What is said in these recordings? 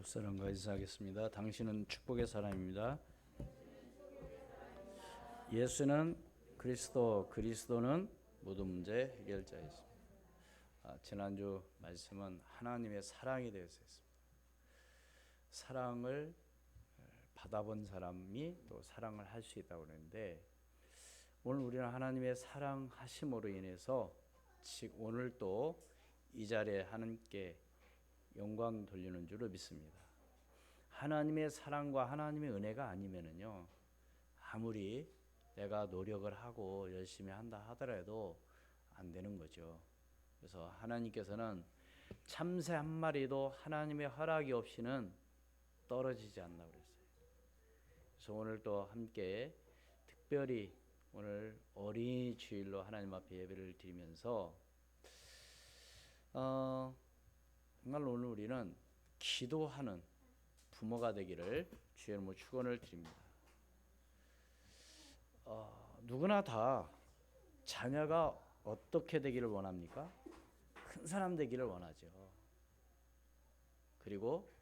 옆 사람과 인사하겠습니다. 당신은 축복의 사람입니다. 예수는 그리스도, 그리스도는 모든 문제 해결자이십니다. 지난주 말씀은 하나님의 사랑에 대해서 했습니다. 사랑을 받아본 사람이 또 사랑을 할 수 있다고 그랬는데, 오늘 우리는 하나님의 사랑하심으로 인해서 오늘 또 이 자리에 하나님께 영광 돌리는 줄로 믿습니다. 하나님의 사랑과 하나님의 은혜가 아니면은요, 아무리 내가 노력을 하고 열심히 한다 하더라도 안 되는 거죠. 그래서 하나님께서는 참새 한 마리도 하나님의 허락이 없이는 떨어지지 않나 그랬어요. 그래서 오늘 또 함께 특별히 오늘 어린이 주일로 하나님 앞에 예배를 드리면서 정말 오늘 우리는 기도하는 부모가 되기를 주의 이름으로 축원을 드립니다. 누구나 다 자녀가 어떻게 되기를 원합니까? 큰 사람 되기를 원하죠. 그리고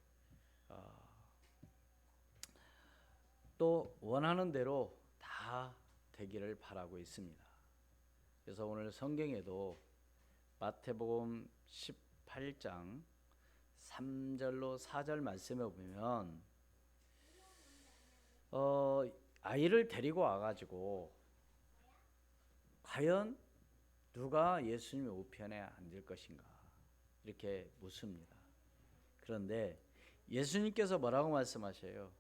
또 원하는 대로 다 되기를 바라고 있습니다. 그래서 오늘 성경에도 마태복음 18장 3절로 4절 말씀에 보면 아이를 데리고 와가지고 과연 누가 예수님의 우편에 앉을 것인가 이렇게 묻습니다. 그런데 예수님께서 뭐라고 말씀하셔요?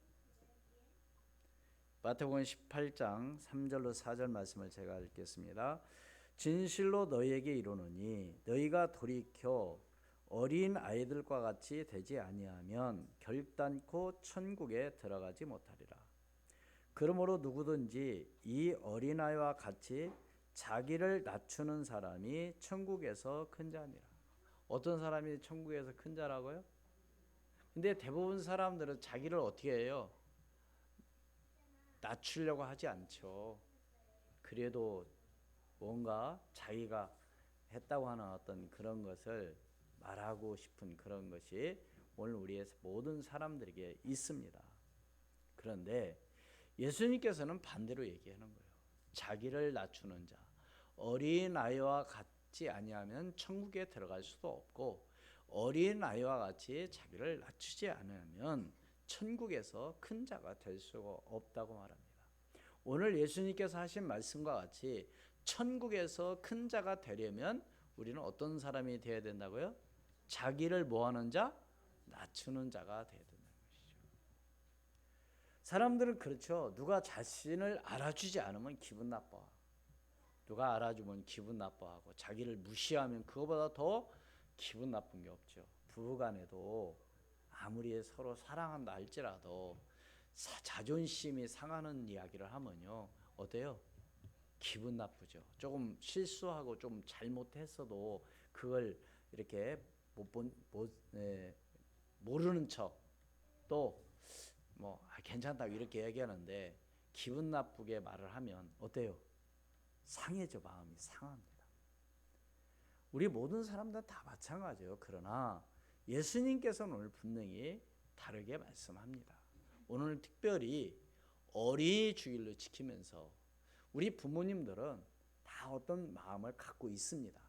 마태복음 18장 3절로 4절 말씀을 제가 읽겠습니다. 진실로 너희에게 이르노니 너희가 돌이켜 어린 아이들과 같이 되지 아니하면 결단코 천국에 들어가지 못하리라. 그러므로 누구든지 이 어린아이와 같이 자기를 낮추는 사람이 천국에서 큰 자니라. 어떤 사람이 천국에서 큰 자라고요? 근데 대부분 사람들은 자기를 어떻게 해요? 낮추려고 하지 않죠. 그래도 뭔가 자기가 했다고 하는 어떤 그런 것을 말하고 싶은 그런 것이 오늘 우리의 모든 사람들에게 있습니다. 그런데 예수님께서는 반대로 얘기하는 거예요. 자기를 낮추는 자, 어린아이와 같지 아니하면 천국에 들어갈 수도 없고, 어린아이와 같이 자기를 낮추지 않으면 천국에서 큰 자가 될 수가 없다고 말합니다. 오늘 예수님께서 하신 말씀과 같이 천국에서 큰 자가 되려면 우리는 어떤 사람이 되어야 된다고요? 자기를 뭐하는 자? 낮추는 자가 되어야 된다는 것이죠. 사람들은 그렇죠. 누가 자신을 알아주지 않으면 기분 나빠. 누가 알아주면 기분 나빠하고 자기를 무시하면 그거보다 더 기분 나쁜 게 없죠. 부부간에도 아무리 서로 사랑한다 할지라도 자존심이 상하는 이야기를 하면요, 어때요? 기분 나쁘죠. 조금 실수하고 좀 잘못했어도 그걸 이렇게 모르는 척 또 뭐 괜찮다고 이렇게 얘기하는데 기분 나쁘게 말을 하면 어때요? 상해져. 마음이 상합니다. 우리 모든 사람들 다 마찬가지예요. 그러나 예수님께서는 오늘 분명히 다르게 말씀합니다. 오늘 특별히 어린이 주일로 지키면서 우리 부모님들은 다 어떤 마음을 갖고 있습니다.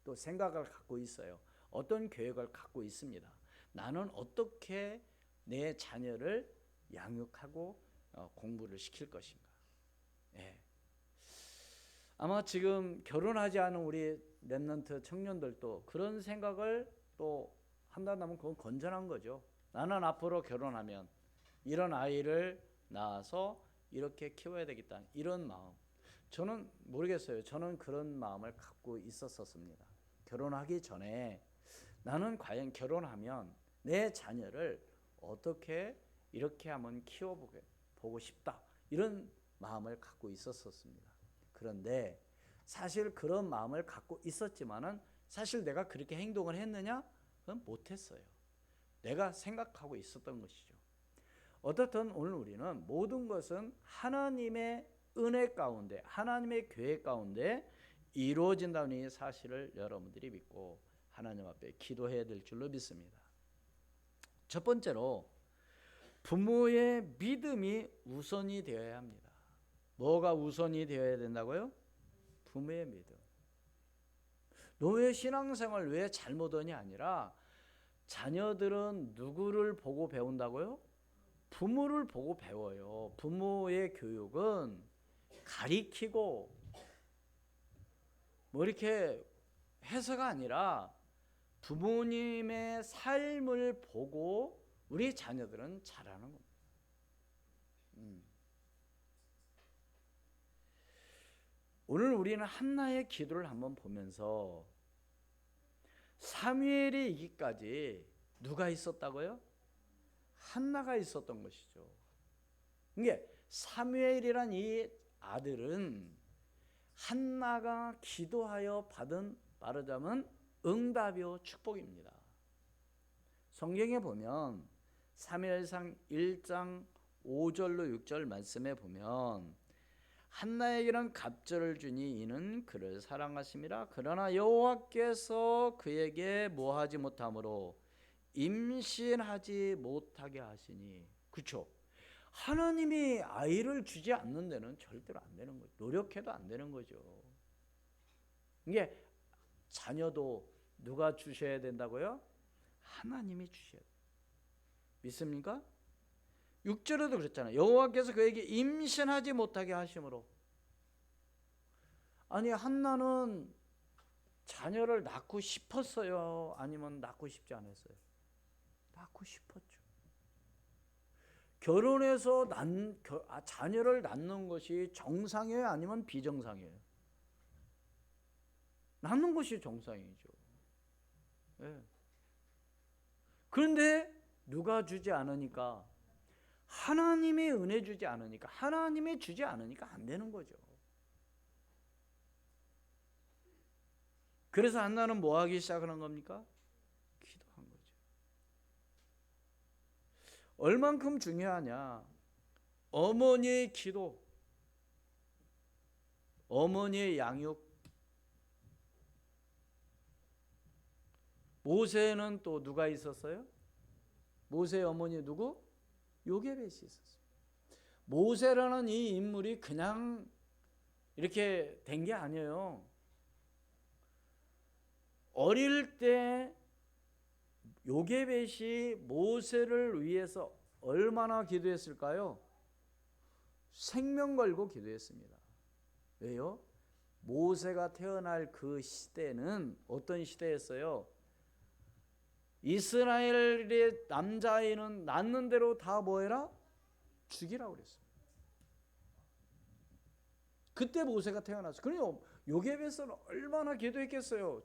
또 생각을 갖고 있어요. 어떤 계획을 갖고 있습니다. 나는 어떻게 내 자녀를 양육하고 공부를 시킬 것인가. 예. 아마 지금 결혼하지 않은 우리 렘넌트 청년들도 그런 생각을 또 한다면 그건 건전한 거죠. 나는 앞으로 결혼하면 이런 아이를 낳아서 이렇게 키워야 되겠다. 이런 마음. 저는 모르겠어요. 저는 그런 마음을 갖고 있었습니다. 결혼하기 전에 나는 과연 결혼하면 내 자녀를 어떻게 이렇게 한번 키워보고 싶다. 이런 마음을 갖고 있었습니다. 그런데 사실 그런 마음을 갖고 있었지만은 사실 내가 그렇게 행동을 했느냐? 그건 못했어요. 내가 생각하고 있었던 것이죠. 어떻든 오늘 우리는 모든 것은 하나님의 은혜 가운데, 하나님의 계획 가운데 이루어진다는 이 사실을 여러분들이 믿고 하나님 앞에 기도해야 될 줄로 믿습니다. 첫 번째로 부모의 믿음이 우선이 되어야 합니다. 뭐가 우선이 되어야 된다고요? 부모의 믿음. 너의 신앙생활 왜 잘못하니 아니라 자녀들은 누구를 보고 배운다고요? 부모를 보고 배워요. 부모의 교육은 가리키고 뭐 이렇게 해서가 아니라 부모님의 삶을 보고 우리 자녀들은 자라는 겁니다. 오늘 우리는 한나의 기도를 한번 보면서 사무엘이 이기까지 누가 있었다고요? 한나가 있었던 것이죠. 이게 사무엘이란 이 아들은 한나가 기도하여 받은 말하자면 응답이요 축복입니다. 성경에 보면 사무엘상 1장 5절로 6절 말씀에 보면 한나에게는 갑절을 주니 이는 그를 사랑하심이라. 그러나 여호와께서 그에게 뭐하지 못함으로 임신하지 못하게 하시니. 그렇죠? 하나님이 아이를 주지 않는 데는 절대로 안 되는 거죠. 노력해도 안 되는 거죠. 이게 자녀도 누가 주셔야 된다고요? 하나님이 주셔야 돼요. 믿습니까? 6절에도 그랬잖아요. 여호와께서 그에게 임신하지 못하게 하심으로. 아니 한나는 자녀를 낳고 싶었어요? 아니면 낳고 싶지 않았어요? 낳고 싶었죠. 결혼해서 자녀를 낳는 것이 정상이에요? 아니면 비정상이에요? 낳는 것이 정상이죠. 네. 그런데 누가 주지 않으니까, 하나님이 은혜 주지 않으니까, 하나님이 주지 않으니까 안 되는 거죠. 그래서 한나는 뭐 하기 시작하는 겁니까? 기도한 거죠. 얼만큼 중요하냐? 어머니의 기도, 어머니의 양육. 모세는 또 누가 있었어요? 모세의 어머니 누구? 요게벳이 있었어요. 모세라는 이 인물이 그냥 이렇게 된 게 아니에요. 어릴 때 요게벳이 모세를 위해서 얼마나 기도했을까요? 생명 걸고 기도했습니다. 왜요? 모세가 태어날 그 시대는 어떤 시대였어요? 이스라엘의 남자아이는 낳는 대로 다 뭐해라? 죽이라고 그랬어요. 그때 모세가 태어났어요. 그러니 요게벳은 얼마나 기도했겠어요.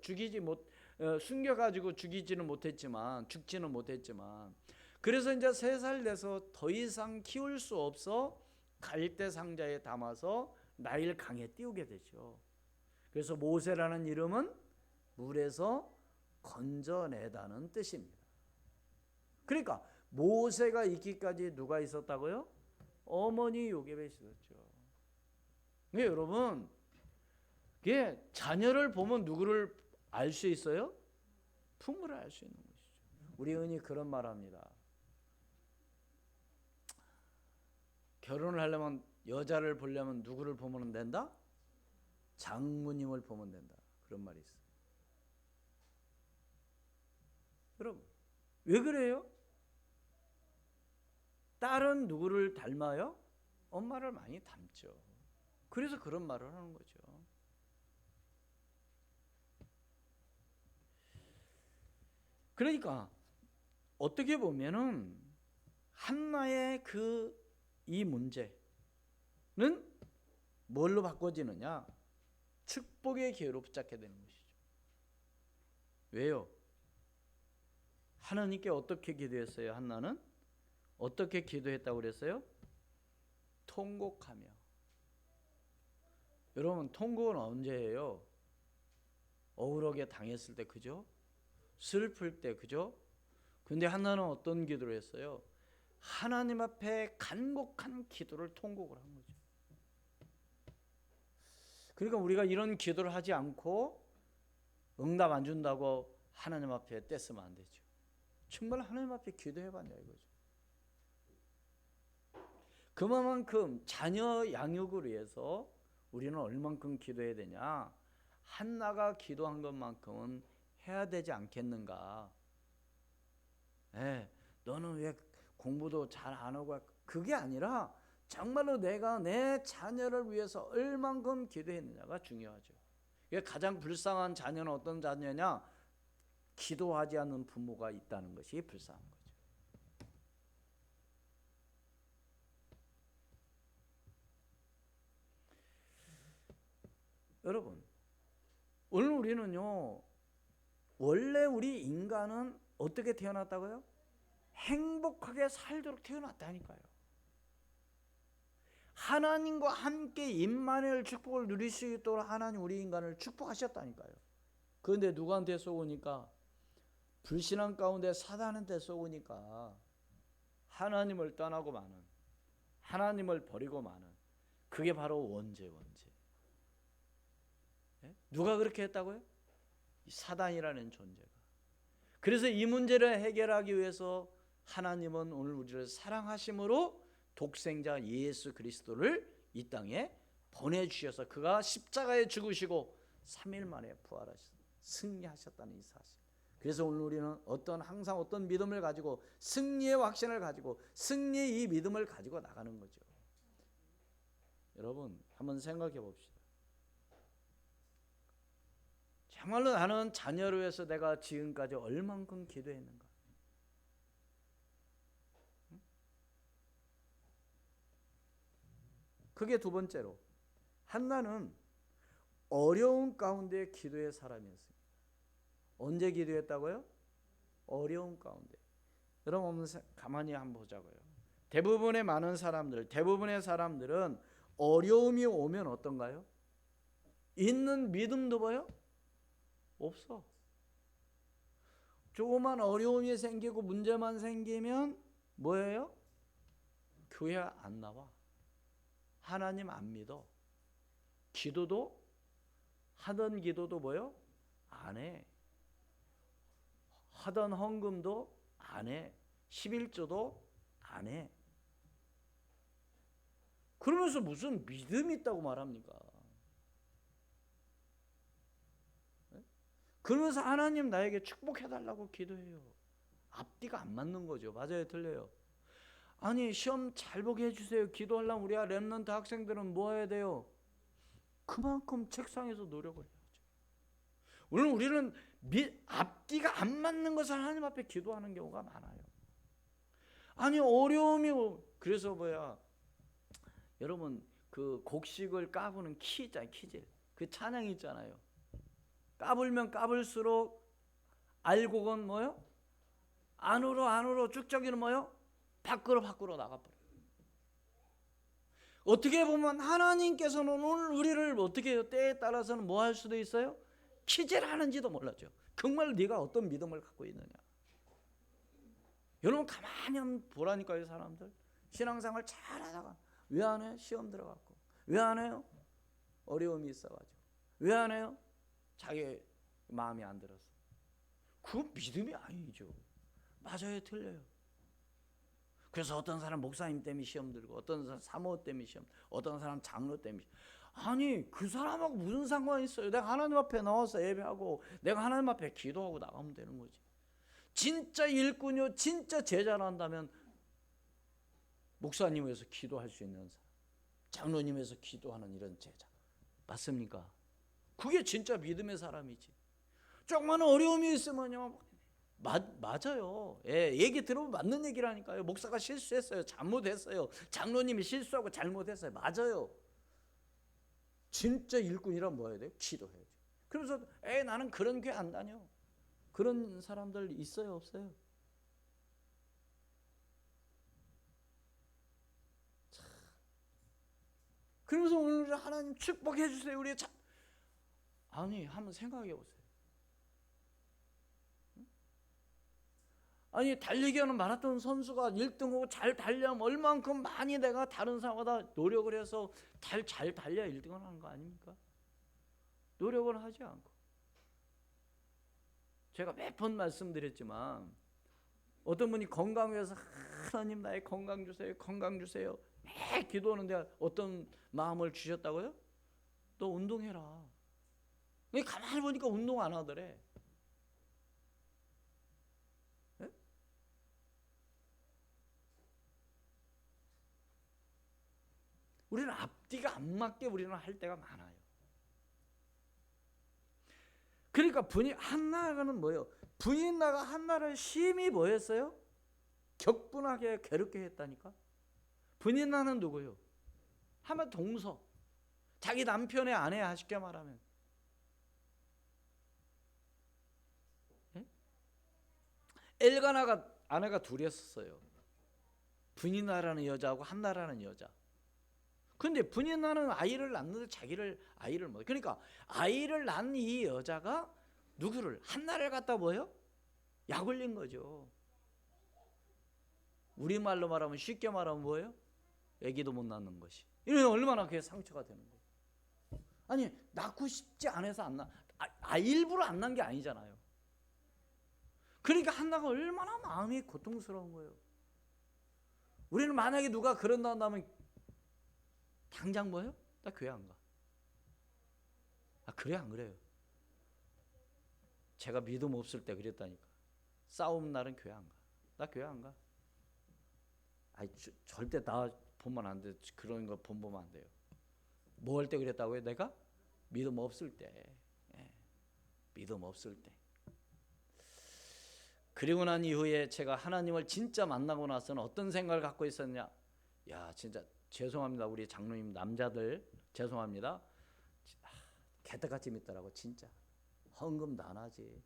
숨겨가지고 죽이지는 못했지만, 죽지는 못했지만, 그래서 이제 3살 돼서 더 이상 키울 수 없어 갈대 상자에 담아서 나일 강에 띄우게 되죠. 그래서 모세라는 이름은 물에서 건져내다는 뜻입니다. 그러니까 모세가 있기까지 누가 있었다고요? 어머니 요게벳이 있었죠. 근데 여러분, 이게 자녀를 보면 누구를 알 수 있어요? 부모를 알 수 있는 것이죠. 우리 은희 그런 말 합니다. 결혼을 하려면, 여자를 보려면 누구를 보면 된다? 장모님을 보면 된다. 그런 말이 있어요. 여러분, 왜 그래요? 딸은 누구를 닮아요? 엄마를 많이 닮죠. 그래서 그런 말을 하는 거죠. 그러니까 어떻게 보면은 한나의 이 문제는 뭘로 바꿔지느냐? 축복의 기회로 붙잡게 되는 것이죠. 왜요? 하나님께 어떻게 기도했어요? 한나는 어떻게 기도했다고 그랬어요? 통곡하며. 여러분, 통곡은 언제 해요? 억울하게 당했을 때, 그죠? 슬플 때, 그죠? 근데 한나는 어떤 기도를 했어요? 하나님 앞에 간곡한 기도를 통곡을 한 거죠. 그러니까 우리가 이런 기도를 하지 않고 응답 안 준다고 하나님 앞에 떼쓰면 안 되죠. 정말 하나님 앞에 기도해봤냐 이거죠. 그만큼 자녀 양육을 위해서 우리는 얼만큼 기도해야 되냐? 한나가 기도한 것만큼은 해야 되지 않겠는가? 너는 왜 공부도 잘 안 하고, 그게 아니라 정말로 내가 내 자녀를 위해서 얼만큼 기도했느냐가 중요하죠. 가장 불쌍한 자녀는 어떤 자녀냐? 기도하지 않는 부모가 있다는 것이 불쌍한 거죠. 여러분, 오늘 우리는요, 원래 우리 인간은 어떻게 태어났다고요? 행복하게 살도록 태어났다니까요. 하나님과 함께 임마누엘 축복을 누릴 수 있도록 하나님 우리 인간을 축복하셨다니까요. 그런데 누구한테 쏘으니까? 불신앙 가운데 사단한테 쏘으니까 하나님을 떠나고 마는, 하나님을 버리고 마는, 그게 바로 원죄. 누가 그렇게 했다고요? 사단이라는 존재가. 그래서 이 문제를 해결하기 위해서 하나님은 오늘 우리를 사랑하심으로 독생자 예수 그리스도를 이 땅에 보내주셔서 그가 십자가에 죽으시고 3일 만에 부활하셔서 승리하셨다는 이 사실. 그래서 오늘 우리는 항상 어떤 믿음을 가지고, 승리의 확신을 가지고, 승리의 이 믿음을 가지고 나가는 거죠. 여러분 한번 생각해 봅시다. 정말로 나는 자녀를 위해서 내가 지금까지 얼만큼 기도했는가? 그게 두 번째로, 한나는 어려운 가운데 기도의 사람이었습니다. 언제 기도했다고요? 어려운 가운데. 여러분 가만히 한번 보자고요. 대부분의 사람들은 어려움이 오면 어떤가요? 있는 믿음도 뭐요? 없어. 조그만 어려움이 생기고 문제만 생기면 뭐예요? 교회 안 나와. 하나님 안 믿어. 기도도 하던 기도도 뭐요? 안 해. 하던 헌금도 안 해. 11조도 안 해. 그러면서 무슨 믿음이 있다고 말합니까? 그러면서 하나님 나에게 축복해달라고 기도해요. 앞뒤가 안 맞는 거죠. 맞아요, 틀려요? 아니 시험 잘 보게 해주세요. 기도하려면 우리 렘넌트 학생들은 뭐 해야 돼요? 그만큼 책상에서 노력을 해야죠. 오늘 우리는 앞뒤가 안 맞는 것을 하나님 앞에 기도하는 경우가 많아요. 아니 어려움이, 그래서 여러분 그 곡식을 까부는 키 있잖아요. 키질. 그 찬양이 있잖아요. 까불면 까불수록 알곡은 뭐요? 안으로 쭉저기는 뭐요? 밖으로 나가버려요. 어떻게 보면 하나님께서는 오늘 우리를 어떻게 해요? 때에 따라서는 뭐 할 수도 있어요? 키질하는지도 몰랐죠. 정말 네가 어떤 믿음을 갖고 있느냐. 여러분 가만히 한번 보라니까요. 사람들 신앙생활 잘하다가 왜 안 해요? 시험 들어갔고. 왜 안 해요? 어려움이 있어가지고. 왜 안 해요? 자기 마음이 안 들어서. 그건 믿음이 아니죠. 맞아요, 틀려요. 그래서 어떤 사람 목사님 때문에 시험 들고, 어떤 사람 사모 때문에 시험, 어떤 사람 장로 때문에. 아니 그 사람하고 무슨 상관이 있어요? 내가 하나님 앞에 나와서 예배하고 내가 하나님 앞에 기도하고 나가면 되는 거지. 진짜 일꾼이요, 진짜 제자를 한다면 목사님 위해서 기도할 수 있는 사람, 장로님 위해서 기도하는 이런 제자 맞습니까? 그게 진짜 믿음의 사람이지. 조그만 어려움이 있으면요, 맞아요. 얘기 들어보면 맞는 얘기라니까요. 목사가 실수했어요, 잘못했어요, 장로님이 실수하고 잘못했어요, 맞아요. 진짜 일꾼이란 뭐 해야 돼요? 기도해야죠. 그러면서 나는 그런 교회 안 다녀. 그런 사람들 있어요, 없어요? 그러면서 오늘 하나님 축복해 주세요. 아니 한번 생각해 보세요. 아니 달리기 하는 마라톤 선수가 1등하고 잘 달려면 얼만큼 많이 내가 다른 사람보다 노력을 해서 잘 달려야 1등을 하는 거 아닙니까? 노력을 하지 않고. 제가 몇 번 말씀드렸지만 어떤 분이 건강 위해서 하나님 나의 건강 주세요, 건강 주세요 매 기도하는데 어떤 마음을 주셨다고요? 너 운동해라. 가만히 보니까 운동 안 하더래. 네? 우리는 앞뒤가 안 맞게 우리는 할 때가 많아요. 그러니까 한나라는 뭐예요? 분인나가 한나를 심히 뭐했어요? 격분하게 괴롭게 했다니까. 분인나는 누구요? 하면 동서, 자기 남편의 아내 쉽게 말하면. 예? 엘가나가 아내가 둘이었어요. 분인나라는 여자하고 한나라는 여자. 근데 분인나는 아이를 낳는데 자기를 아이를 뭐, 그러니까 아이를 낳은 이 여자가 누구를, 한나를 갖다 뭐예요? 약 올린 거죠. 우리말로 말하면, 쉽게 말하면 뭐예요? 애기도 못 낳는 것이. 이러면 얼마나 그게 상처가 되는 거예요. 아니 낳고 싶지 않아서 안 낳, 일부러 안 낳은 게 아니잖아요. 그러니까 한나가 얼마나 마음이 고통스러운 거예요. 우리는 만약에 누가 그런다 한다면 당장 뭐예요? 나 교회 안 가. 그래 안 그래요? 제가 믿음 없을 때 그랬다니까. 싸움 날은 교회 안 가. 나 교회 안 가. 절대 나 보면 안 돼. 그런 거 보면 안 돼요. 뭐 할 때 그랬다고요? 내가 믿음 없을 때. 예. 믿음 없을 때. 그리고 난 이후에 제가 하나님을 진짜 만나고 나서는 어떤 생각을 갖고 있었냐? 야, 진짜 죄송합니다. 우리 장로님 남자들 죄송합니다. 개떡같이 믿더라고 진짜. 헌금도 안 하지.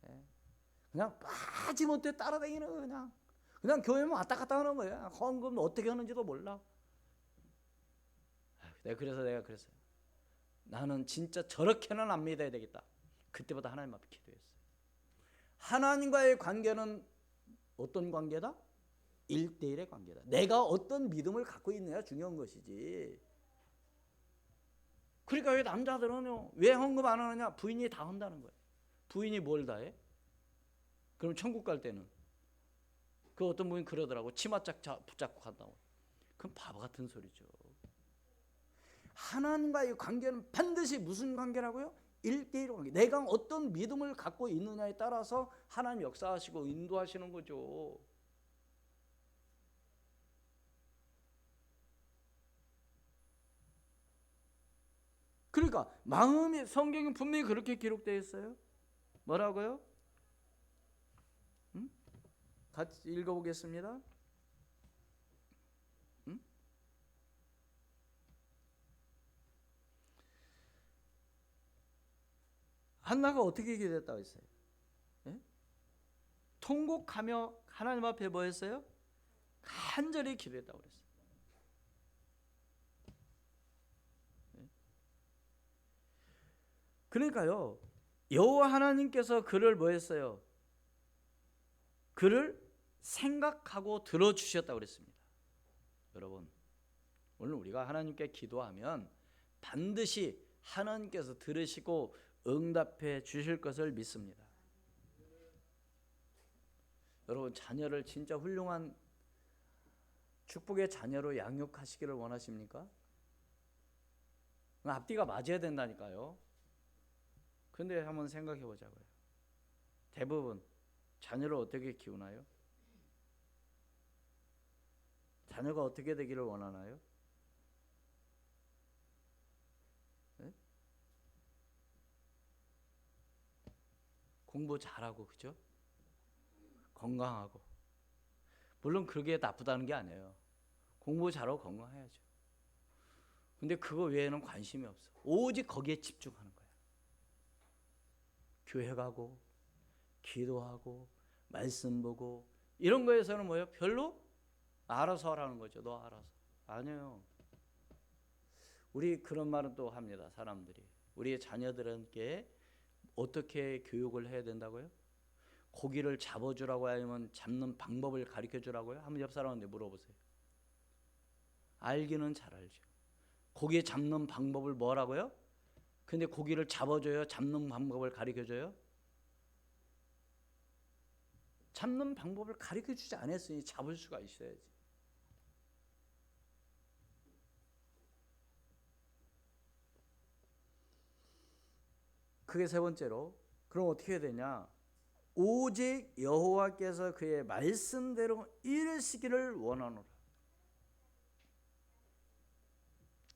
예. 그냥 빠지못해 따라다니는 거예요. 그냥 교회만 왔다 갔다 하는 거예요. 헌금 어떻게 하는지도 몰라. 그래서 내가 그랬어요. 나는 진짜 저렇게는 안 믿어야 되겠다. 그때부터 하나님 앞에 기도했어요. 하나님과의 관계는 어떤 관계다? 1대1의 관계다. 내가 어떤 믿음을 갖고 있느냐 중요한 것이지. 그러니까 왜 남자들은요, 왜 헌금 안 하느냐? 부인이 다 한다는 거예요. 부인이 뭘 다 해? 그럼 천국 갈 때는 그 어떤 분이 그러더라고. 치마 짝 붙잡고 간다고. 그건 바보 같은 소리죠. 하나님과의 관계는 반드시 무슨 관계라고요? 1대1 관계. 내가 어떤 믿음을 갖고 있느냐에 따라서 하나님 역사하시고 인도하시는 거죠. 그러니까 마음이, 성경은 분명히 그렇게 기록되어 있어요. 뭐라고요? 같이 읽어보겠습니다. 한나가 어떻게 기도했다고 했어요? 예? 통곡하며 하나님 앞에 뭐 했어요? 간절히 기도했다고 그랬어요. 예? 그러니까요, 여호와 하나님께서 그를 뭐 했어요? 그를 생각하고 들어주셨다고 그랬습니다. 여러분, 오늘 우리가 하나님께 기도하면 반드시 하나님께서 들으시고 응답해 주실 것을 믿습니다. 여러분, 자녀를 진짜 훌륭한 축복의 자녀로 양육하시기를 원하십니까? 앞뒤가 맞아야 된다니까요. 근데 한번 생각해 보자고요. 대부분 자녀를 어떻게 키우나요? 자녀가 어떻게 되기를 원하나요? 네? 공부 잘하고, 그죠? 건강하고. 물론 그게 나쁘다는 게 아니에요. 공부 잘하고 건강해야죠. 근데 그거 외에는 관심이 없어. 오직 거기에 집중하는 거야. 교회 가고, 기도하고, 말씀 보고, 이런 거에서는 뭐예요? 별로 알아서 하라는 거죠. 너 알아서. 아니에요. 우리 그런 말은 또 합니다. 사람들이. 우리의 자녀들에게 어떻게 교육을 해야 된다고요? 고기를 잡아주라고 하면 잡는 방법을 가르쳐주라고요? 한번 옆 사람한테 물어보세요. 알기는 잘 알죠. 고기 잡는 방법을 뭐라고요? 근데 고기를 잡아줘요? 잡는 방법을 가르쳐줘요? 잡는 방법을 가르쳐 주지 않았으니 잡을 수가 있어야지. 그게 세 번째로, 그럼 어떻게 해야 되냐? 오직 여호와께서 그의 말씀대로 이루시기를 원하노라.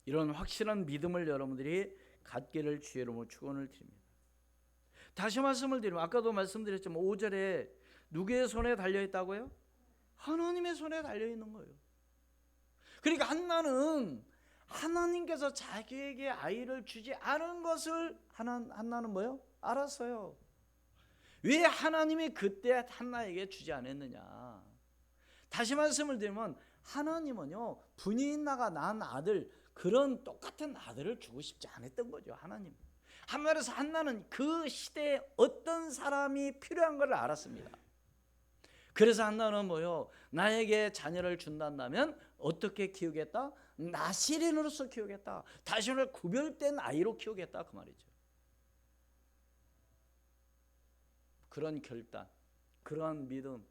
이런 확실한 믿음을 여러분들이 갖기를 주의 이름으로 축원을 드립니다. 다시 말씀을 드리면, 아까도 말씀드렸지만 5절에 누구의 손에 달려있다고요? 하나님의 손에 달려있는 거예요. 그러니까 한나는 하나님께서 자기에게 아이를 주지 않은 것을 한나는 뭐요? 알았어요. 왜 하나님이 그때 한나에게 주지 않았느냐? 다시 말씀을 드리면 하나님은요, 분이나가 낳은 아들, 그런 똑같은 아들을 주고 싶지 않았던 거죠. 하나님. 한말에서 한나는 그 시대에 어떤 사람이 필요한 걸 알았습니다. 그래서 한나는 뭐요? 나에게 자녀를 준다면 어떻게 키우겠다? 나시린으로서 키우겠다. 다시는 구별된 아이로 키우겠다, 그 말이죠. 그런 결단, 그런 믿음.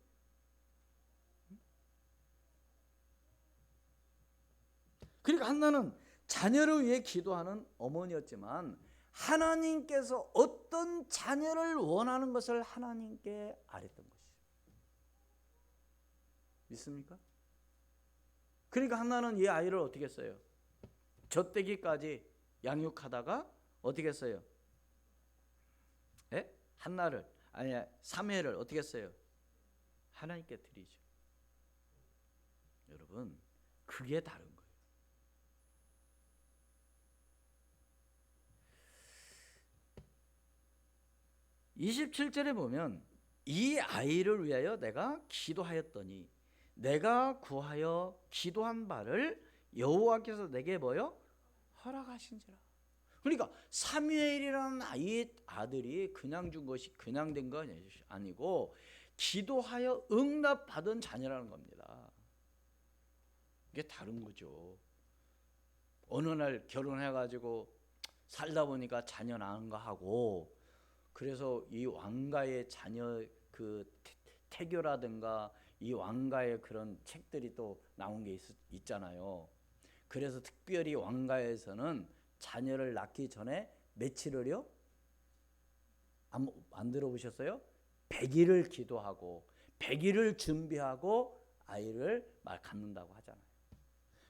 그러니까 한나는 자녀를 위해 기도하는 어머니였지만 하나님께서 어떤 자녀를 원하는 것을 하나님께 아랬던 것이죠. 믿습니까? 그러니까 한나는 이 아이를 어떻게 했어요? 젖대기까지 양육하다가 어떻게 했어요? 한나를, 아니 사무엘을 어떻게 했어요? 하나님께 드리죠. 여러분, 그게 다른 거예요. 27절에 보면 이 아이를 위하여 내가 기도하였더니 내가 구하여 기도한 바를 여호와께서 내게 뭐요? 허락하신지라. 그러니까 사무엘이라는 아들이 그냥 준 것이 그냥 된 거 아니고 기도하여 응답받은 자녀라는 겁니다. 이게 다른 거죠. 어느 날 결혼해가지고 살다 보니까 자녀 낳은 거 하고, 그래서 이 왕가의 자녀 그 태교라든가 이 왕가의 그런 책들이 또 나온 게 있잖아요. 그래서 특별히 왕가에서는 자녀를 낳기 전에 며칠을요? 안 들어보셨어요? 100일을 기도하고 100일을 준비하고 아이를 갖는다고 하잖아요.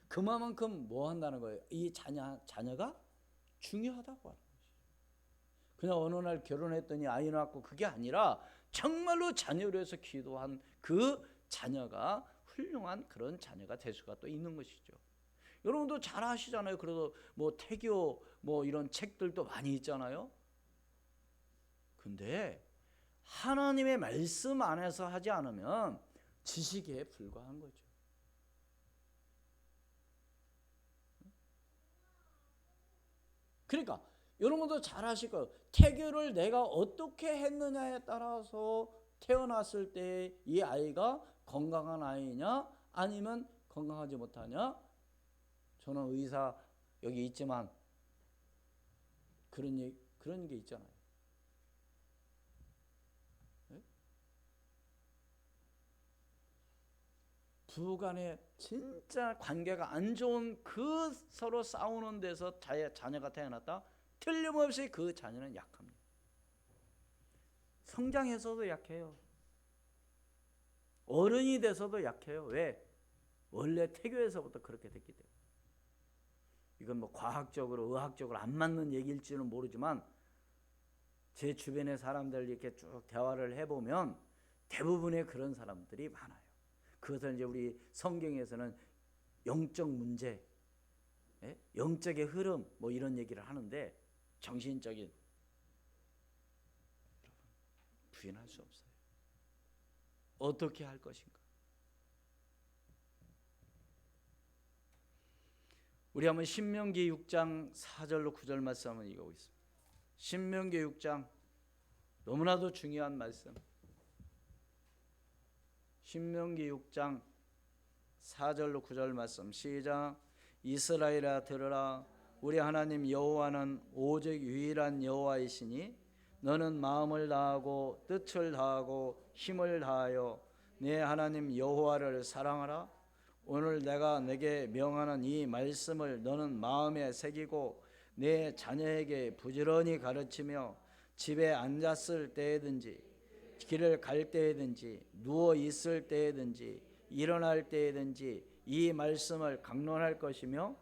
그만큼 뭐 한다는 거예요? 이 자녀가 중요하다고 하는 거죠. 그냥 어느 날 결혼했더니 아이 낳고 그게 아니라 정말로 자녀를 위해서 기도한 그 자녀가 훌륭한 그런 자녀가 될 수가 또 있는 것이죠. 여러분도 잘 아시잖아요. 그래도 뭐 태교 뭐 이런 책들도 많이 있잖아요. 근데 하나님의 말씀 안에서 하지 않으면 지식에 불과한 거죠. 그러니까 여러분도 잘 아실 거예요. 태교를 내가 어떻게 했느냐에 따라서 태어났을 때 이 아이가 건강한 아이냐 아니면 건강하지 못하냐. 저는 의사 여기 있지만 그런 게 있잖아요. 네? 부부간에 진짜 관계가 안 좋은 그 서로 싸우는 데서 자녀가 태어났다. 틀림없이 그 자녀는 약합니다. 성장해서도 약해요. 어른이 돼서도 약해요. 왜? 원래 태교에서부터 그렇게 됐기 때문에. 이건 뭐 과학적으로 의학적으로 안 맞는 얘기일지는 모르지만 제 주변의 사람들 이렇게 쭉 대화를 해보면 대부분의 그런 사람들이 많아요. 그것을 이제 우리 성경에서는 영적 문제, 영적의 흐름 뭐 이런 얘기를 하는데 정신적인, 부인할 수 없어요. 어떻게 할 것인가? 우리 한번 신명기 6장 4절로 9절 말씀 한번 읽어보겠습니다. 신명기 6장 너무나도 중요한 말씀. 신명기 6장 4절로 9절 말씀 시작. 이스라엘아 들으라. 우리 하나님 여호와는 오직 유일한 여호와이시니 너는 마음을 다하고 뜻을 다하고 힘을 다하여 내 하나님 여호와를 사랑하라. 오늘 내가 내게 명하는 이 말씀을 너는 마음에 새기고 내 자녀에게 부지런히 가르치며 집에 앉았을 때에든지 길을 갈 때에든지 누워 있을 때에든지 일어날 때에든지 이 말씀을 강론할 것이며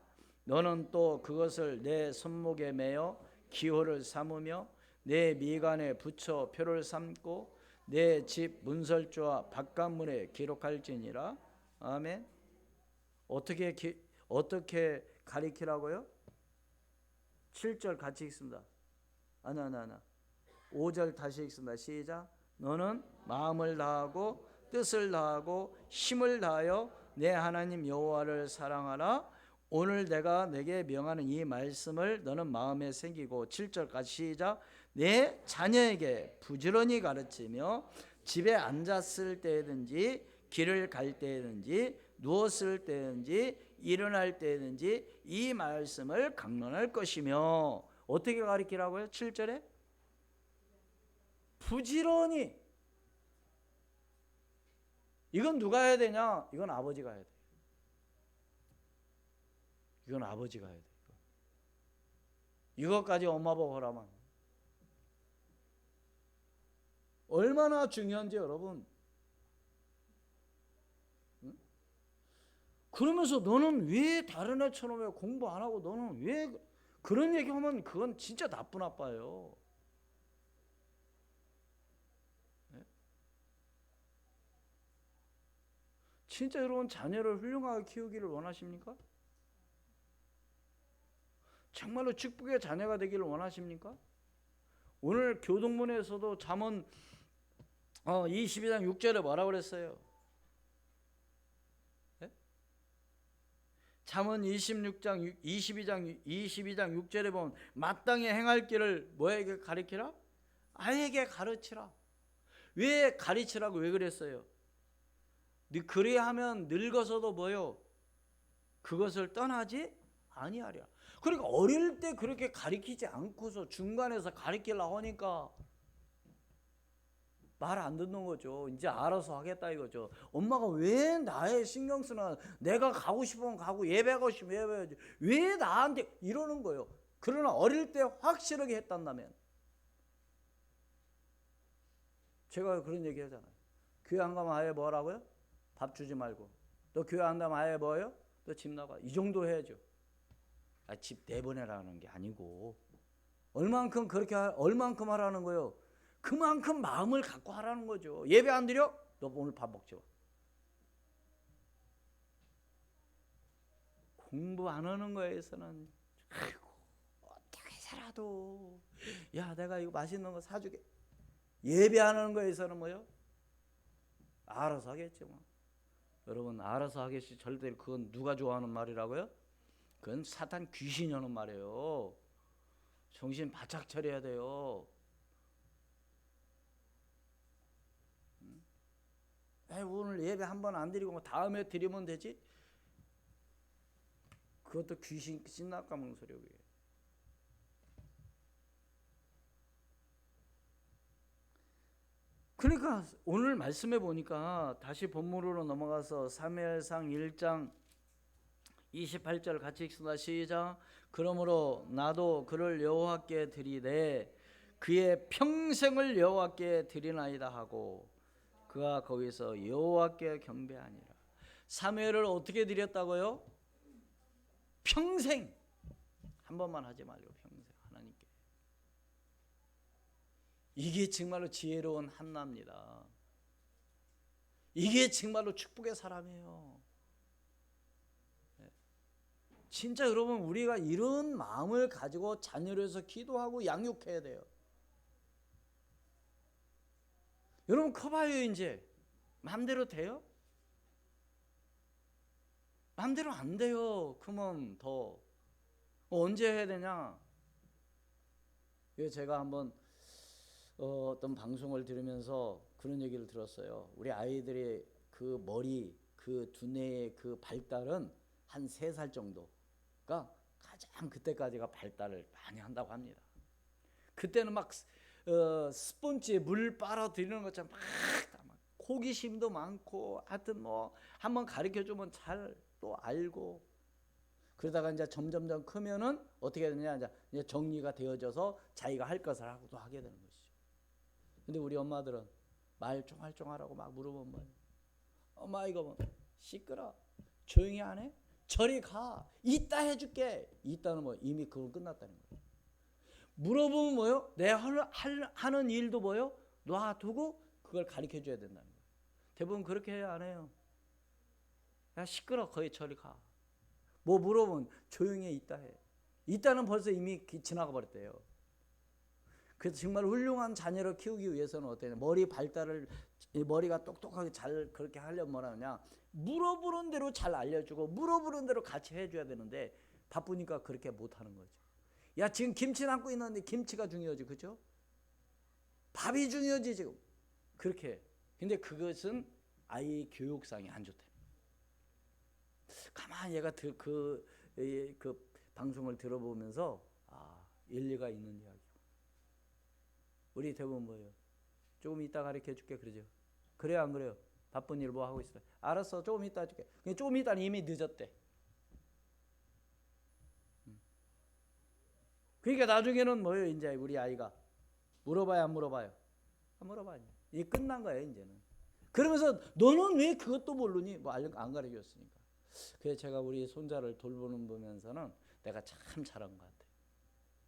너는 또 그것을 내 손목에 매어 기호를 삼으며 내 미간에 붙여 표를 삼고 내 집 문설주와 바깥문에 기록할지니라. 아멘. 어떻게 가리키라고요? 7절 같이 읽습니다. 아나 5절 다시 읽습니다. 시작. 너는 마음을 다하고 뜻을 다하고 힘을 다하여 내 하나님 여호와를 사랑하라. 오늘 내가 내게 명하는 이 말씀을 너는 마음에 새기고 7절까지 시작. 내 자녀에게 부지런히 가르치며 집에 앉았을 때든지 길을 갈 때든지 누웠을 때든지 일어날 때든지 이 말씀을 강론할 것이며 어떻게 가르치라고요? 7절에 부지런히. 이건 누가 해야 되냐? 이건 아버지가 해야 돼. 이건 아버지가 해야 돼. 이것까지 엄마 보고 하라면 얼마나 중요한지 여러분. 응? 그러면서 너는 왜 다른 애처럼 왜 공부 안 하고 너는 왜 그런 얘기하면 그건 진짜 나빠요. 네? 진짜 여러분 자녀를 훌륭하게 키우기를 원하십니까? 정말로 축복의 자녀가 되기를 원하십니까? 오늘 교동문에서도 잠언 22장 6절에 뭐라고 그랬어요? 네? 잠언 22장 6절에 보면 마땅히 행할 길을 뭐에게 가르치라? 아이에게 가르치라. 왜 가르치라고 왜 그랬어요? 그리하면 늙어서도 뭐요? 그것을 떠나지 아니하랴. 그러니까 어릴 때 그렇게 가르치지 않고서 중간에서 가르치려고 하니까 말 안 듣는 거죠. 이제 알아서 하겠다 이거죠. 엄마가 왜 나의 신경 쓰나? 내가 가고 싶으면 가고 예배하고 싶으면 예배해야지. 왜 나한테 이러는 거예요. 그러나 어릴 때 확실하게 했단다면 제가 그런 얘기 하잖아요. 교회 안 가면 아예 뭐라고요? 밥 주지 말고. 또 교회 안 가면 아예 뭐예요? 또 집 나가. 이 정도 해야죠. 집 내보내라는 게 아니고 얼만큼 하라는 거예요. 그만큼 마음을 갖고 하라는 거죠. 예배 안 드려? 너 오늘 밥 먹지 마. 공부 안 하는 거에서는 아이고 어떻게 살아도 야 내가 이거 맛있는 거 사주게. 예배 안 하는 거에서는 뭐요? 알아서 하겠지 뭐. 여러분 알아서 하겠지. 절대 그건 누가 좋아하는 말이라고요? 그건 사탄 귀신이 하는 말이에요. 정신 바짝 차려야 돼요. 오늘 예배 한 번 안 드리고 다음에 드리면 되지? 그것도 귀신 신나까먹는 소리예요. 그러니까 오늘 말씀해 보니까 다시 본문으로 넘어가서 사무엘상 1장 28절 같이 읽습니다. 시작. 그러므로 나도 그를 여호와께 드리되 그의 평생을 여호와께 드리나이다 하고 그가 거기서 여호와께 경배하니라. 사무엘을 어떻게 드렸다고요? 평생. 한 번만 하지 말고 평생 하나님께. 이게 정말로 지혜로운 한나입니다. 이게 정말로 축복의 사람이에요. 진짜 여러분 우리가 이런 마음을 가지고 자녀를 위해서 기도하고 양육해야 돼요. 여러분 커봐요. 이제 마음대로 돼요? 마음대로 안 돼요. 그러면 더 언제 해야 되냐? 제가 한번 어떤 방송을 들으면서 그런 얘기를 들었어요. 우리 아이들의 그 머리, 그 두뇌의 그 발달은 한 3살 정도가 가장 그때까지가 발달을 많이 한다고 합니다. 그때는 막 스펀지에 물 빨아들이는 것처럼 막 호기심도 많고 하여튼 뭐 한번 가르쳐주면 잘 또 알고 그러다가 이제 점점점 크면은 어떻게 되냐 이제 정리가 되어져서 자기가 할 것을 하고도 하게 되는 것이죠. 근데 우리 엄마들은 말 쫑알쫑알하고 막 물어보면 뭐예요? 엄마 이거 뭐 시끄러 조용히 안 해? 저리 가 이따 해줄게. 이따는 뭐 이미 그건 끝났다는 거예요. 물어보면 뭐요? 내가 하는 일도 뭐요? 놔두고 그걸 가르쳐줘야 된다는 거예요. 대부분 그렇게 해야 안 해요. 야 시끄러 거기 저리 가. 뭐 물어보면 조용히 해 이따 해. 이따는 벌써 이미 지나가 버렸대요. 그래서 정말 훌륭한 자녀를 키우기 위해서는 어때요? 머리가 똑똑하게 잘 그렇게 하려면 뭐라냐? 물어보는 대로 잘 알려주고 물어보는 대로 같이 해줘야 되는데 바쁘니까 그렇게 못하는 거죠. 야 지금 김치 담고 있는데 김치가 중요하지 그죠? 밥이 중요하지 지금. 그렇게. 근데 그것은 아이 교육상이 안 좋다. 가만히 얘가 그 방송을 들어보면서 일리가 있는 이야기. 우리 대부분 뭐예요? 조금 이따 가르쳐 줄게 그러죠. 그래요 안 그래요? 바쁜 일 뭐 하고 있어. 알았어 조금 이따 줄게. 조금 이따는 이미 늦었대. 그러니까 나중에는 뭐예요? 이제 우리 아이가 물어봐야 안 물어봐요? 안 물어봐요. 이제 끝난 거예요 이제는. 그러면서 너는 왜 그것도 모르니? 뭐 안 가르쳐줬으니까. 그래서 제가 우리 손자를 돌보는 보면서는 내가 참 잘한 것 같아요.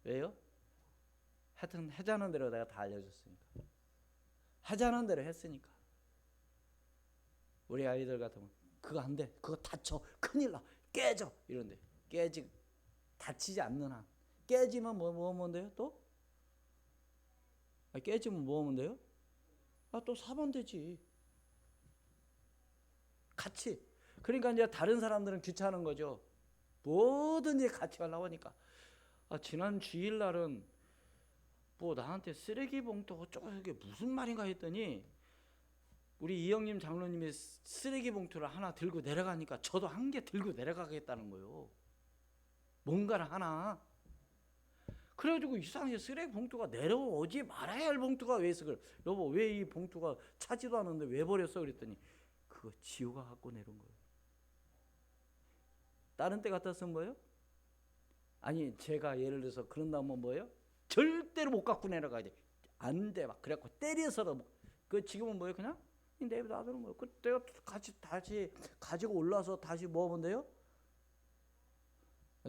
왜요? 하여튼 하자는 대로 내가 다 알려줬으니까. 하자는 대로 했으니까. 우리 아이들 같으면 그거 안 돼. 그거 다쳐. 큰일 나. 깨져. 이런데 다치지 않는 한. 깨지면 뭐 하면 돼요? 또? 깨지면 뭐 하면 돼요? 또 사면 되지. 같이. 그러니까 이제 다른 사람들은 귀찮은 거죠. 뭐든지 같이 하려고 하니까. 지난 주일날은 뭐 나한테 쓰레기 봉투 어쩌고 저게 무슨 말인가 했더니 우리 이영님 장로님이 쓰레기 봉투를 하나 들고 내려가니까 저도 한 개 들고 내려가겠다는 거예요. 뭔가를 하나. 그래가지고 이상하게 쓰레기 봉투가 내려오지 말아야 할 봉투가 왜 있어? 여보 왜 이 봉투가 차지도 않았는데 왜 버렸어? 그랬더니 그거 지호가 갖고 내려온 거예요. 다른 때 같았으면 뭐예요? 아니 제가 예를 들어서 그런다면 뭐예요? 절대로 못 갖고 내려가야 돼. 안 돼. 막 그래갖고 때려서도 그 지금은 뭐예요? 그냥 내비 놔두는 거예요. 그 내가 다시 가지고 올라서 다시 뭐 하면 돼요?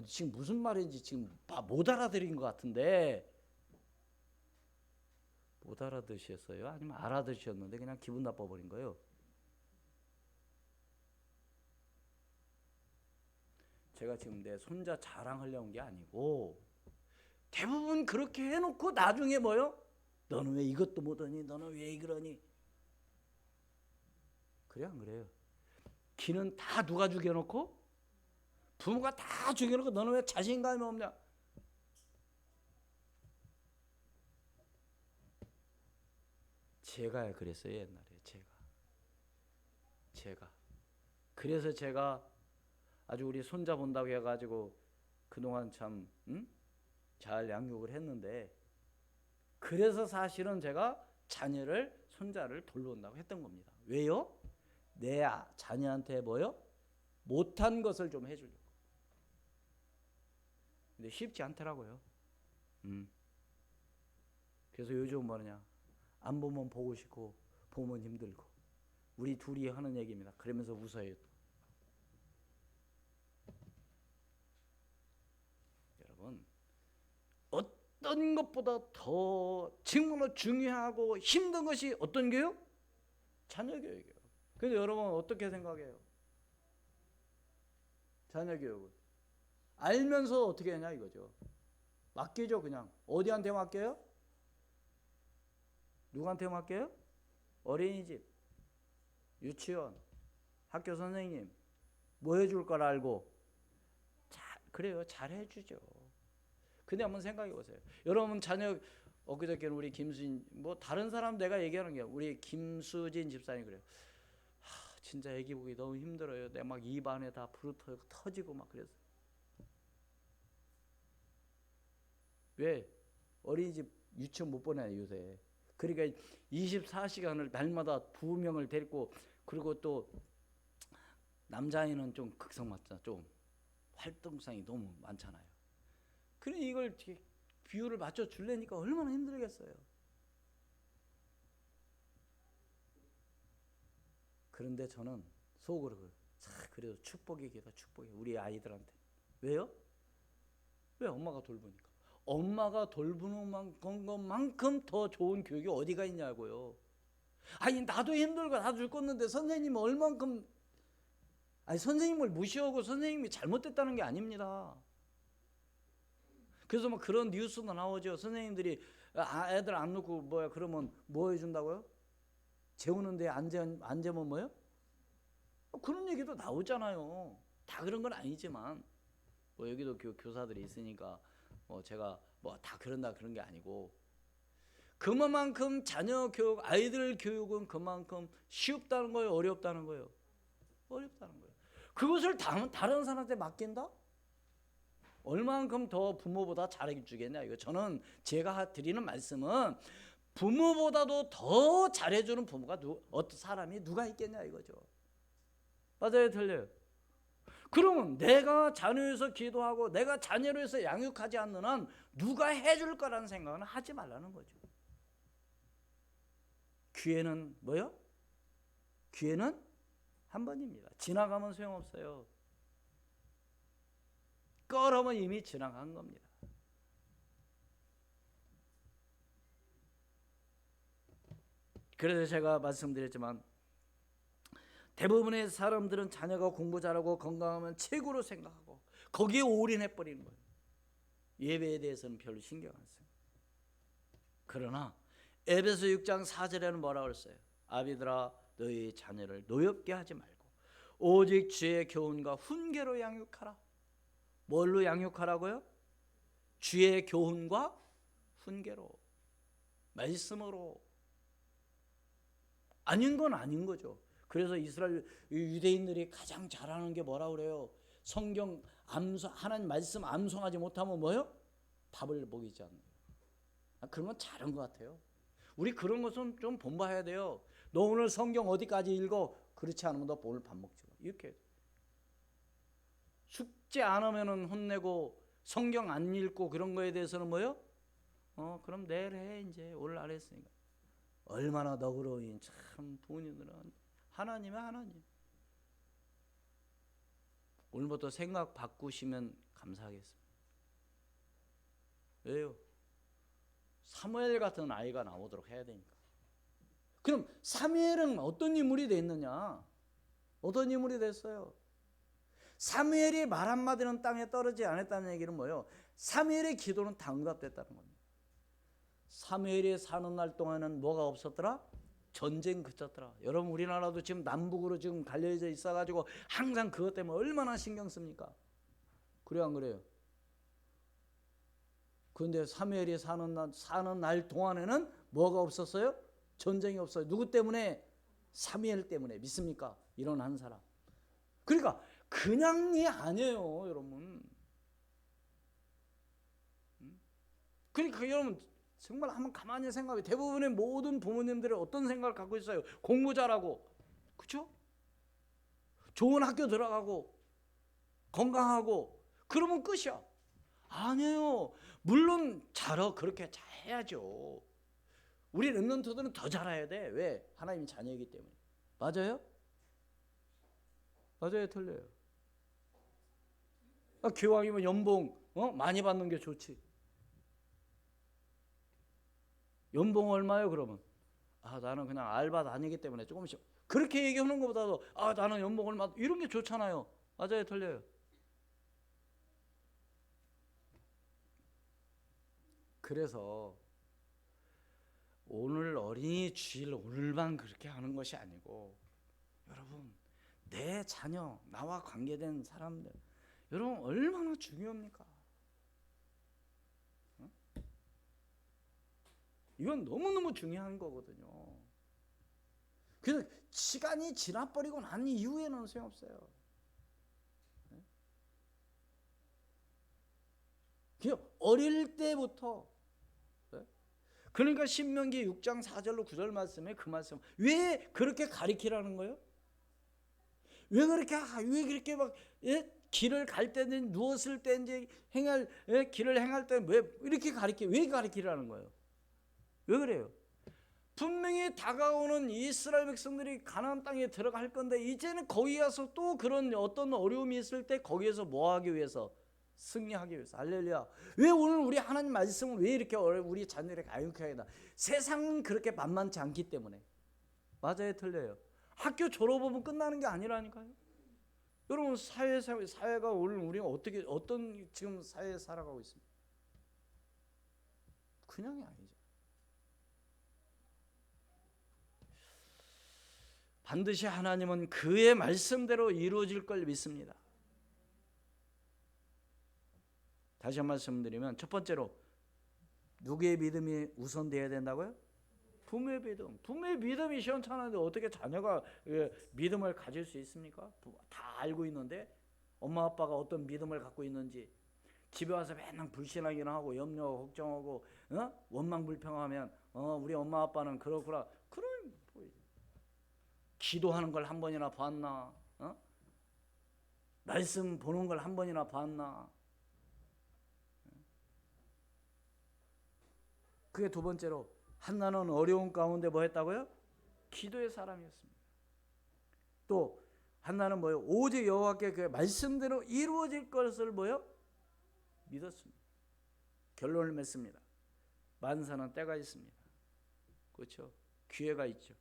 지금 무슨 말인지 지금 못 알아들인 것 같은데 못 알아들으셨어요? 아니면 알아들으셨는데 그냥 기분 나빠버린 거예요? 제가 지금 내 손자 자랑하려는 게 아니고 대부분 그렇게 해놓고 나중에 뭐요? 너는 왜 이것도 못하니? 너는 왜 그러니? 그래 안 그래요? 기는 다 누가 죽여놓고? 부모가 다 죽여놓고 너는 왜 자신감이 없냐? 제가 그랬어요 옛날에. 제가 그래서 제가 아주 우리 손자 본다고 해가지고 그동안 참 잘 양육을 했는데 그래서 사실은 제가 손자를 돌본다고 했던 겁니다. 왜요? 내 자녀한테 뭐요? 못한 것을 좀 해주려고. 근데 쉽지 않더라고요. 그래서 요즘 뭐냐? 안 보면 보고 싶고 보면 힘들고. 우리 둘이 하는 얘기입니다. 그러면서 웃어요. 여러분 어떤 것보다 더 정말로 중요하고 힘든 것이 어떤 게요? 자녀 교육이에요. 그런데 여러분 어떻게 생각해요? 자녀 교육을 알면서 어떻게 하냐 이거죠. 맡기죠 그냥. 어디한테 맡겨요? 누구한테 맡겨요? 어린이집, 유치원, 학교 선생님 뭐 해줄 걸 알고 그래요. 잘 해주죠. 근데 한번 생각해 보세요. 여러분 자녀 엊그저께는 우리 김수진 뭐 다른 사람 내가 얘기하는 게 우리 김수진 집사님 그래요. 진짜 애기 보기 너무 힘들어요. 내가 막 입안에 다 부르터 터지고 막 그래서 왜 어린이집 유치원 못 보내요 요새. 그러니까 24시간을 날마다 2명을 데리고, 그리고 또 남자아이는 좀 극성 맞잖아. 좀 활동성이 너무 많잖아요. 그래 이걸 비율을 맞춰 줄래니까 얼마나 힘들겠어요. 그런데 저는 속으로 그래도 축복이기다, 축복이 우리 아이들한테. 왜요? 왜? 엄마가 돌보니까. 엄마가 돌보는 것만큼 더 좋은 교육이 어디가 있냐고요. 아니 나도 힘들고 나도 죽겠는데 선생님은 얼만큼, 아니 선생님을 무시하고 선생님이 잘못됐다는 게 아닙니다. 그래서 뭐 그런 뉴스도 나오죠. 선생님들이 애들 안 놓고 그러면 뭐 해준다고요? 재우는데 안 재면 뭐요? 그런 얘기도 나오잖아요. 다 그런 건 아니지만 뭐 여기도 교사들이 있으니까 제가 다 그런다 그런 게 아니고, 그만큼 자녀 교육, 아이들 교육은 그만큼 쉽다는 거예요, 어렵다는 거예요? 어렵다는 거예요. 그것을 다른 사람한테 맡긴다? 얼만큼 더 부모보다 잘해 주겠냐 이거. 저는 제가 드리는 말씀은 부모보다도 더 잘해주는 부모가 어떤 사람이 누가 있겠냐 이거죠. 맞아요, 틀려요? 그러면 내가 자녀에서 기도하고 내가 자녀로 해서 양육하지 않는 한 누가 해줄 거라는 생각은 하지 말라는 거죠. 기회는 뭐요? 기회는 한 번입니다. 지나가면 소용없어요. 끌어면 이미 지나간 겁니다. 그래서 제가 말씀드렸지만 대부분의 사람들은 자녀가 공부 잘하고 건강하면 최고로 생각하고 거기에 올인해 버리는 거예요. 예배에 대해서는 별로 신경 안 써요. 그러나 에베소 6장 4절에는 뭐라고 했어요? 아비들아 너희 자녀를 노엽게 하지 말고 오직 주의 교훈과 훈계로 양육하라. 뭘로 양육하라고요? 주의 교훈과 훈계로, 말씀으로. 아닌 건 아닌 거죠. 그래서 이스라엘 유대인들이 가장 잘하는 게 뭐라고 그래요? 성경 암송, 하나님 말씀 암송하지 못하면 뭐요? 밥을 먹이지 않는 거예요. 그런 건 잘한 것 같아요. 우리 그런 것은 좀 본받아야 돼요. 너 오늘 성경 어디까지 읽어? 그렇지 않으면 너 오늘 밥 먹지 마. 이렇게. 숙제 안 하면은 혼내고 성경 안 읽고 그런 거에 대해서는 뭐요? 그럼 내일 해. 이제 오늘 안 했으니까. 얼마나 너그러운 참 부모님들은. 하나님의 하나님. 오늘부터 생각 바꾸시면 감사하겠습니다. 왜요? 사무엘 같은 아이가 나오도록 해야 되니까. 그럼 사무엘은 어떤 인물이 됐느냐? 어떤 인물이 됐어요? 사무엘이 말 한마디는 땅에 떨어지지 않았다는 얘기는 뭐예요? 사무엘의 기도는 다 응답됐다는 겁니다. 사무엘이 사는 날 동안은 뭐가 없었더라? 전쟁 그쳤더라. 여러분 우리나라도 지금 남북으로 지금 갈려져 있어가지고 항상 그것 때문에 얼마나 신경 씁니까? 그래요 안 그래요? 그런데 사무엘이 사는 날 동안에는 뭐가 없었어요? 전쟁이 없어요. 누구 때문에? 사무엘 때문에. 믿습니까? 이런 한 사람. 그러니까 그냥이 아니에요 여러분. 그러니까 여러분 정말 한번 가만히 생각해. 대부분의 모든 부모님들이 어떤 생각을 갖고 있어요? 공부 잘하고, 그렇죠? 좋은 학교 들어가고 건강하고 그러면 끝이야. 아니에요. 물론 그렇게 잘해야죠. 우리 렘넌트들은 더 잘해야 돼. 왜? 하나님이 자녀이기 때문에. 맞아요? 맞아요? 틀려요? 교황이면 연봉 많이 받는 게 좋지. 연봉 얼마요 그러면? 나는 그냥 알바 다니기 때문에 조금씩. 그렇게 얘기하는 것보다도 나는 연봉 얼마, 이런 게 좋잖아요. 맞아요? 틀려요? 그래서 오늘 어린이 주일 오늘만 그렇게 하는 것이 아니고 여러분 내 자녀, 나와 관계된 사람들, 여러분 얼마나 중요합니까? 이건 너무너무 중요한 거거든요. 그래서 시간이 지나버리고 난 이후에는 소용없어요. 어릴 때부터 그러니까 신명기 6장 4절로 9절 말씀에 그 말씀 왜 그렇게 가리키라는 거예요? 왜 그렇게 막 길을 갈 때든지 누웠을 때든지 길을 행할 때 왜 이렇게 왜 가리키라는 거예요? 왜 그래요? 분명히 다가오는 이스라엘 백성들이 가나안 땅에 들어갈 건데 이제는 거기 가서 또 그런 어떤 어려움이 있을 때 거기에서 뭐 하기 위해서? 승리하기 위해서. 할렐루야. 왜 오늘 우리 하나님 말씀을 왜 이렇게 우리 자녀에게 가르쳐야 하겠다? 세상은 그렇게 만만치 않기 때문에. 맞아요, 틀려요? 학교 졸업하면 끝나는 게 아니라니까요. 여러분 사회가 오늘 우리가 어떤 지금 사회에 살아가고 있습니까? 그냥이 아니죠. 반드시 하나님은 그의 말씀대로 이루어질 걸 믿습니다. 다시 한 말씀드리면 첫 번째로 누구의 믿음이 우선돼야 된다고요? 부모의 믿음. 부모의 믿음이 시원찮은데 어떻게 자녀가 믿음을 가질 수 있습니까? 다 알고 있는데 엄마 아빠가 어떤 믿음을 갖고 있는지 집에 와서 맨날 불신하기나 하고 염려하고 걱정하고 원망불평하면 우리 엄마 아빠는 그렇구나. 그럼 기도하는 걸 한 번이나 봤나? 말씀 보는 걸 한 번이나 봤나? 그게 두 번째로 한나는 어려운 가운데 뭐 했다고요? 기도의 사람이었습니다. 또 한나는 뭐요? 오직 여호와께 그 말씀대로 이루어질 것을 뭐요? 믿었습니다. 결론을 맺습니다. 만사는 때가 있습니다. 그렇죠? 기회가 있죠.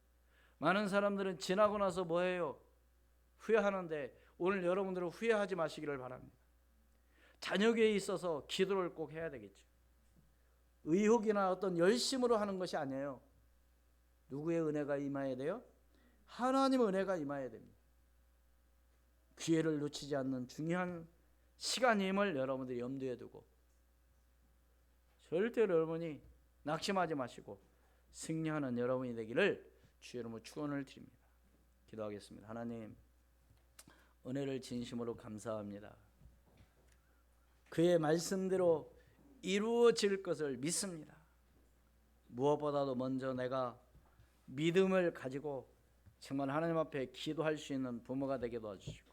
많은 사람들은 지나고 나서 뭐해요? 후회하는데 오늘 여러분들은 후회하지 마시기를 바랍니다. 자녀에게 있어서 기도를 꼭 해야 되겠죠. 의욕이나 어떤 열심으로 하는 것이 아니에요. 누구의 은혜가 임해야 돼요? 하나님의 은혜가 임해야 됩니다. 기회를 놓치지 않는 중요한 시간임을 여러분들이 염두에 두고 절대로 여러분이 낙심하지 마시고 승리하는 여러분이 되기를 주의 이름으로 축원을 드립니다. 기도하겠습니다. 하나님, 은혜를 진심으로 감사합니다. 그의 말씀대로 이루어질 것을 믿습니다. 무엇보다도 먼저 내가 믿음을 가지고 정말 하나님 앞에 기도할 수 있는 부모가 되게 도와주시고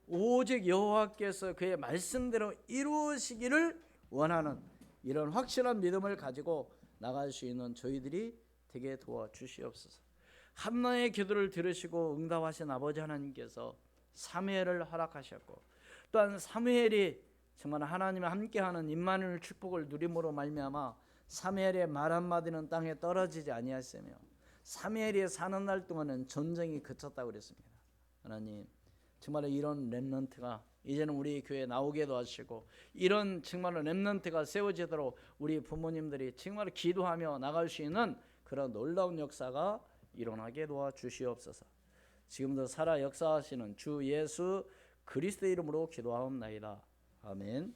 오직 여호와께서 그의 말씀대로 이루시기를 원하는 이런 확실한 믿음을 가지고 나갈 수 있는 저희들이 되게 도와주시옵소서. 한나의 기도를 들으시고 응답하신 아버지 하나님께서 사무엘을 허락하셨고 또한 사무엘이 정말 하나님과 함께하는 임마누엘 축복을 누림으로 말미암아 사무엘의 말 한마디는 땅에 떨어지지 아니하였으며 사무엘이 사는 날 동안은 전쟁이 그쳤다고 그랬습니다. 하나님, 정말 이런 렘넌트가 이제는 우리 교회에 나오게 도와주시고 이런 정말 렘넌트가 세워지도록 우리 부모님들이 정말 기도하며 나갈 수 있는 그런 놀라운 역사가 일어나게 도와주시옵소서. 지금도 살아 역사하시는 주 예수 그리스도의 이름으로 기도하옵나이다. 아멘.